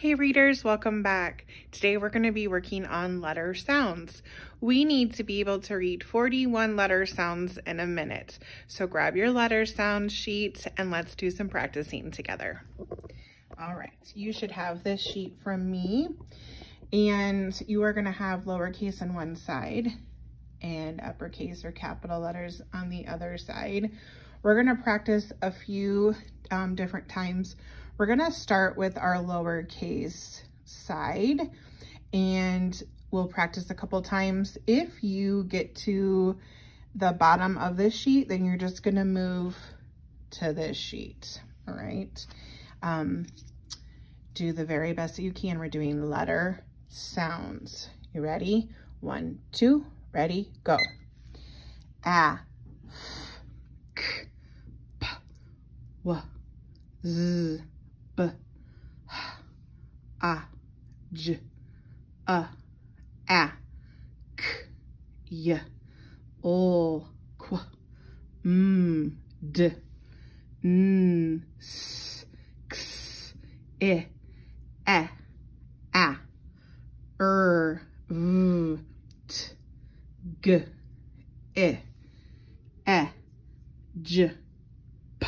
Hey readers, welcome back. Today we're going to be working on letter sounds. We need to be able to read 41 letter sounds in a minute. So grab your letter sound sheet and let's do some practicing together. All right, you should have this sheet from me, and you are going to have lowercase on one side and uppercase or capital letters on the other side. We're going to practice a few different times. We're going to start with our lowercase side, and we'll practice a couple times. If you get to the bottom of this sheet, then you're just going to move to this sheet. All right. Do the very best that you can. We're doing letter sounds. You ready? 1, 2, ready, go. A, f, k, p, w, z, b, h, a, j, a, k, y, o, qu, m, d, n, s, x, I, a, v, t, g, I, j, p,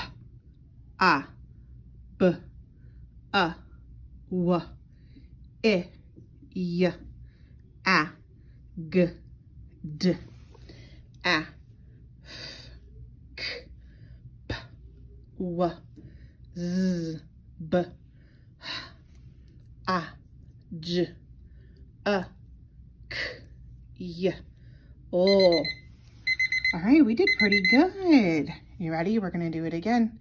a, b, w, I, y, a, g, d, a, f, k, p, w, z, b, h, a, j, k, y, o. All right, we did pretty good. You ready? We're going to do it again.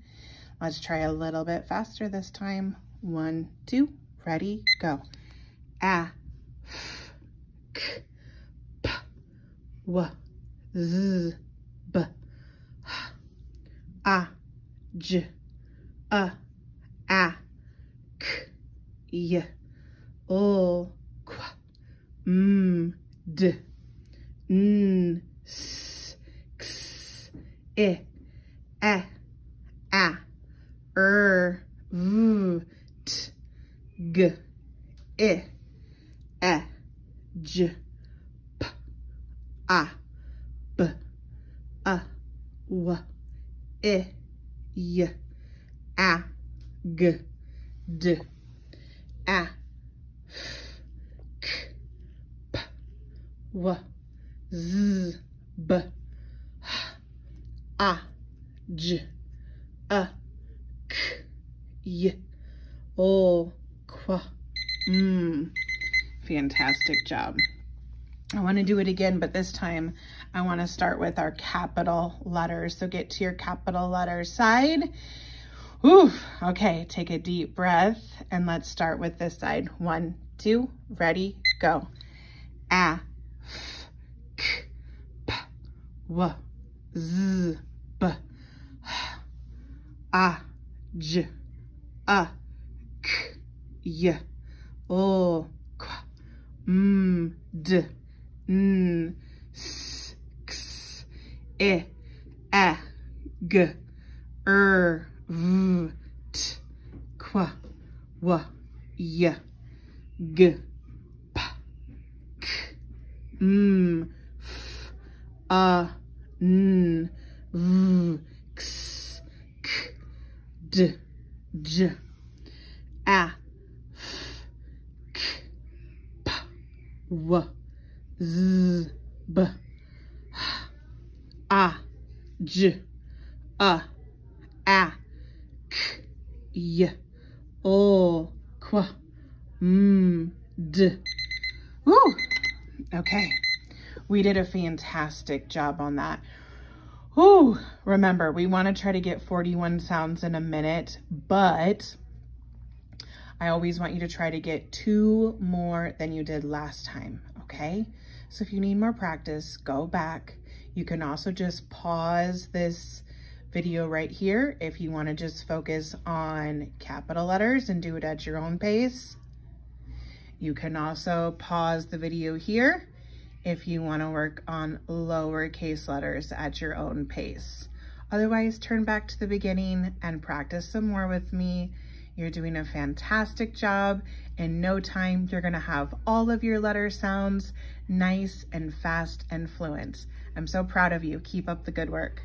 Let's try a little bit faster this time. 1, 2, ready, go. A, f, k, p, w, z, b, h, a, j, a, k, y, o, qu, m, d, n, s, x, I, a, v, t, g, I, j, p, a, b, w, I, y, a, g, d, a, f, k, p, w, z, b, h, a, j, k, y, o, qu, m. Fantastic job. I want to do it again, but this time I want to start with our capital letters. So get to your capital letter side. Whew. Okay, take a deep breath and let's start with this side. 1, 2, ready, go. A, f, k, p, w, z, b, h, a, j, k, y, o, qu, m, d, n, s, x, I, a, g, v, t, qu, w, y, g, p, k, m, f, a, n, v, x, k, d, j, a, f, k, p, w, z, b, h, a, j, k, y, o, qu, m, d. Woo! Okay, we did a fantastic job on that. Whew. Remember, we want to try to get 41 sounds in a minute, but I always want you to try to get 2 more than you did last time, okay? So if you need more practice, go back. You can also just pause this video right here if you want to just focus on capital letters and do it at your own pace. You can also pause the video here if you want to work on lowercase letters at your own pace. Otherwise, turn back to the beginning and practice some more with me. You're doing a fantastic job. In no time, you're gonna have all of your letter sounds nice and fast and fluent. I'm so proud of you. Keep up the good work.